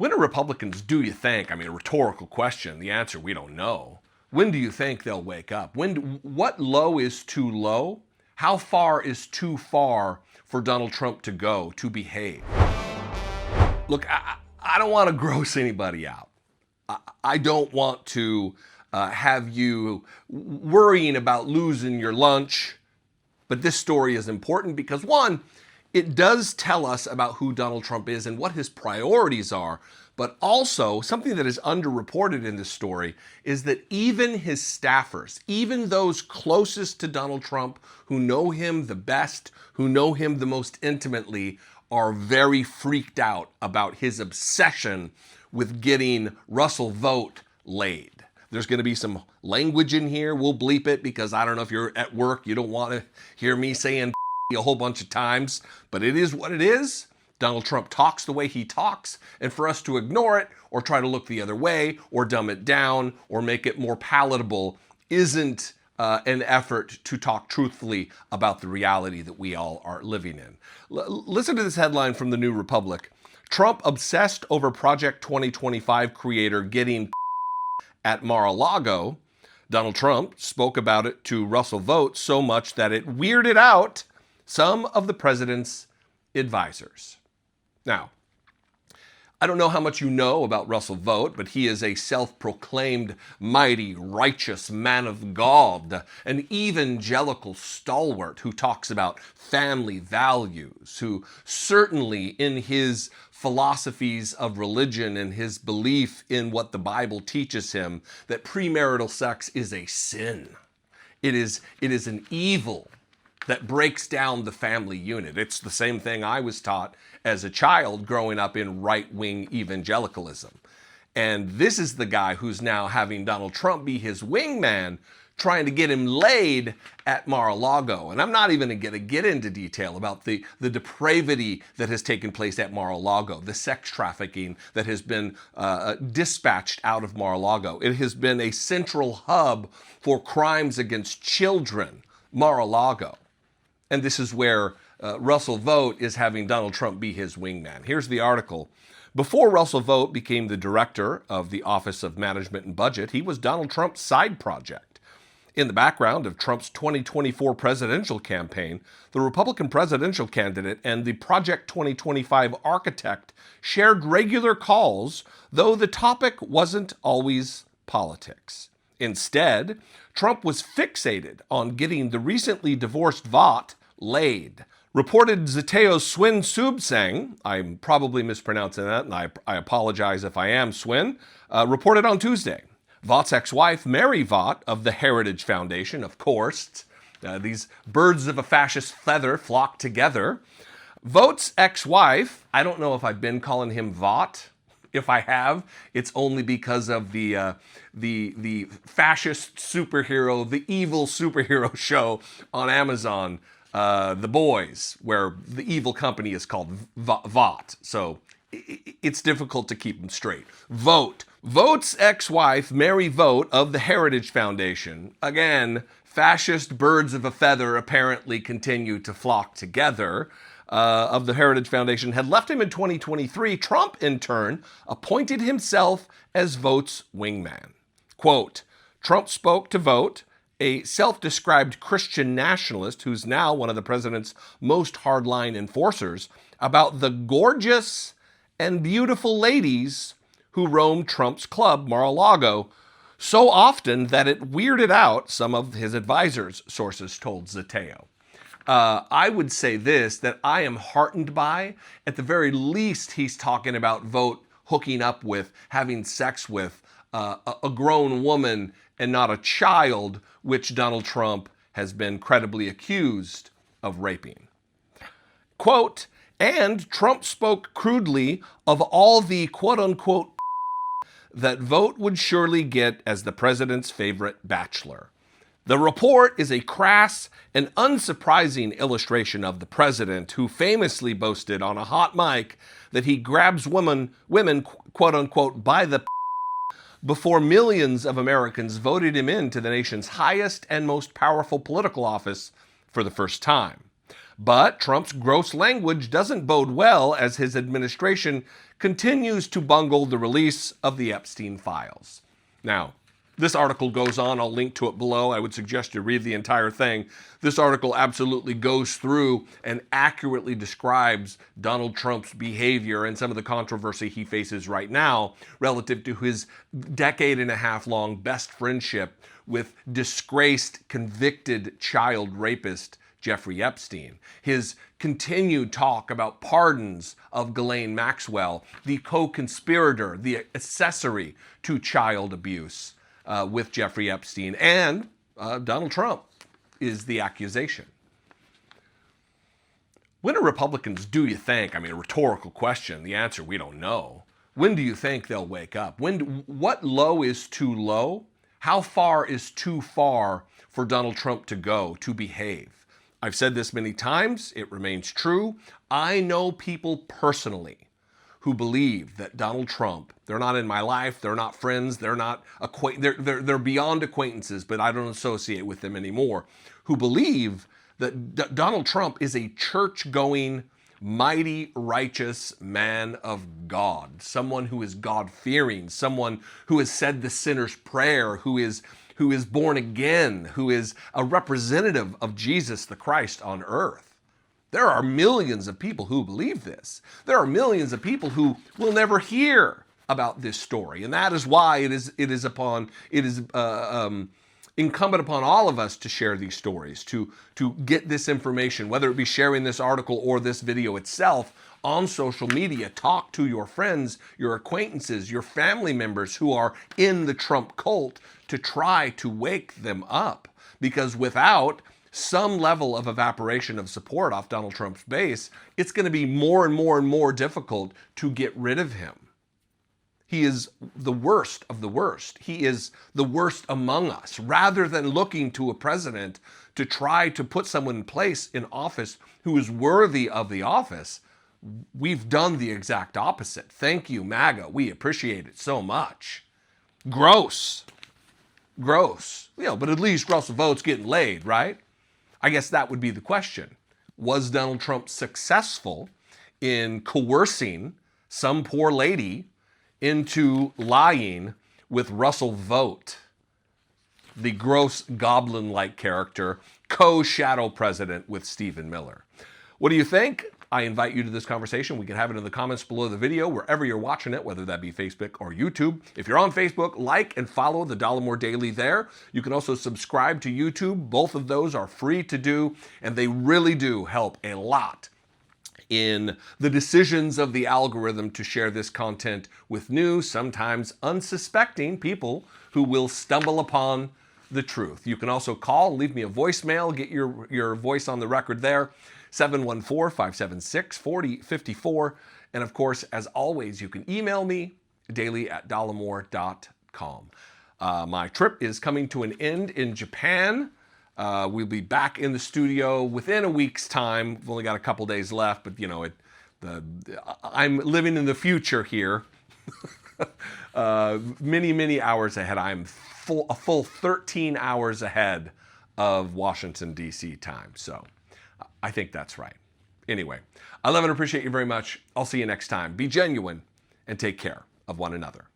When do Republicans do you think? I mean, a rhetorical question. The answer, we don't know. When do you think they'll wake up? What low is too low? How far is too far for Donald Trump to go to behave? Look, I don't want to gross anybody out. I don't want to have you worrying about losing your lunch. But this story is important because, one, it does tell us about who Donald Trump is and what his priorities are. But also, something that is underreported in this story is that even his staffers, even those closest to Donald Trump, who know him the best, who know him the most intimately, are very freaked out about his obsession with getting Russell Vought laid. There's going to be some language in here. We'll bleep it because I don't know if you're at work, you don't want to hear me saying a whole bunch of times, but it is what it is. Donald Trump talks the way he talks, and for us to ignore it or try to look the other way or dumb it down or make it more palatable isn't an effort to talk truthfully about the reality that we all are living in. Listen to this headline from the New Republic. Trump obsessed over Project 2025 creator getting at Mar-a-Lago. Donald Trump spoke about it to Russell Vought so much that it weirded out some of the president's advisors. Now, I don't know how much you know about Russell Vought, but he is a self-proclaimed mighty, righteous man of God, an evangelical stalwart who talks about family values, who certainly in his philosophies of religion and his belief in what the Bible teaches him, that premarital sex is a sin. It is an evil that breaks down the family unit. It's the same thing I was taught as a child growing up in right-wing evangelicalism. And this is the guy who's now having Donald Trump be his wingman, trying to get him laid at Mar-a-Lago. And I'm not even going to get into detail about the depravity that has taken place at Mar-a-Lago, the sex trafficking that has been dispatched out of Mar-a-Lago. It has been a central hub for crimes against children, Mar-a-Lago. And this is where Russell Vought is having Donald Trump be his wingman. Here's the article. Before Russell Vought became the director of the Office of Management and Budget, he was Donald Trump's side project. In the background of Trump's 2024 presidential campaign, the Republican presidential candidate and the Project 2025 architect shared regular calls, though the topic wasn't always politics. Instead, Trump was fixated on getting the recently divorced Vought laid. Reported Zeteo's Swin Suebsaeng, I'm probably mispronouncing that, and I apologize if I am, Swin, reported on Tuesday. Vaught's ex-wife, Mary Vought, of the Heritage Foundation, of course, these birds of a fascist feather flock together. Vaught's ex-wife, I don't know if I've been calling him Vought. If I have, it's only because of the fascist superhero, the evil superhero show on Amazon, The Boys, where the evil company is called Vought. So it's difficult to keep them straight. Vought. Vaught's ex-wife, Mary Vought, of the Heritage Foundation. Again, fascist birds of a feather apparently continue to flock together. Of the Heritage Foundation had left him in 2023. Trump, in turn, appointed himself as Vaught's wingman. Quote, Trump spoke to Vought, a self-described Christian nationalist who's now one of the president's most hardline enforcers, about the gorgeous and beautiful ladies who roam Trump's club, Mar-a-Lago, so often that it weirded out some of his advisors, sources told Zeteo. I would say this, that I am heartened by, at the very least, he's talking about Vought hooking up with, having sex with a grown woman and not a child, which Donald Trump has been credibly accused of raping. Quote, and Trump spoke crudely of all the quote-unquote that Vought would surely get as the president's favorite bachelor. The report is a crass and unsurprising illustration of the president, who famously boasted on a hot mic that he grabs women quote-unquote, by the before millions of Americans voted him into the nation's highest and most powerful political office for the first time. But Trump's gross language doesn't bode well as his administration continues to bungle the release of the Epstein files. Now, this article goes on. I'll link to it below. I would suggest you read the entire thing. This article absolutely goes through and accurately describes Donald Trump's behavior and some of the controversy he faces right now relative to his decade-and-a-half-long best friendship with disgraced, convicted child rapist Jeffrey Epstein. His continued talk about pardons of Ghislaine Maxwell, the co-conspirator, the accessory to child abuse with Jeffrey Epstein, and Donald Trump is the accusation. When are Republicans due, you think? I mean, a rhetorical question. The answer, we don't know. When do you think they'll wake up? What low is too low? How far is too far for Donald Trump to go, to behave? I've said this many times. It remains true. I know people personally who believe that Donald Trump, they're not in my life, they're not friends, they're not they're beyond acquaintances, but I don't associate with them anymore, who believe that Donald Trump is a church-going, mighty, righteous man of God, someone who is God-fearing, someone who has said the sinner's prayer, who is born again, who is a representative of Jesus the Christ on earth. There are millions of people who believe this. There are millions of people who will never hear about this story, and that is why it is incumbent upon all of us to share these stories, to get this information, whether it be sharing this article or this video itself on social media. Talk to your friends, your acquaintances, your family members who are in the Trump cult to try to wake them up, because without some level of evaporation of support off Donald Trump's base, it's going to be more and more and more difficult to get rid of him. He is the worst of the worst. He is the worst among us. Rather than looking to a president to try to put someone in place in office who is worthy of the office, we've done the exact opposite. Thank you, MAGA. We appreciate it so much. Gross. Gross. But at least Russell Vought's getting laid, right? I guess that would be the question. Was Donald Trump successful in coercing some poor lady into lying with Russell Vought, the gross goblin-like character, co-shadow president with Stephen Miller? What do you think? I invite you to this conversation. We can have it in the comments below the video, wherever you're watching it, whether that be Facebook or YouTube. If you're on Facebook, like and follow the Dollemore Daily there. You can also subscribe to YouTube. Both of those are free to do, and they really do help a lot in the decisions of the algorithm to share this content with new, sometimes unsuspecting people who will stumble upon the truth. You can also call, leave me a voicemail, get your voice on the record there, 714-576-4054. And of course, as always, you can email me, daily@dollemore.com. My trip is coming to an end in Japan. We'll be back in the studio within a week's time. We've only got a couple days left, but I'm living in the future here. Many hours ahead. I'm a full 13 hours ahead of Washington, D.C. time. So I think that's right. Anyway, I love and appreciate you very much. I'll see you next time. Be genuine and take care of one another.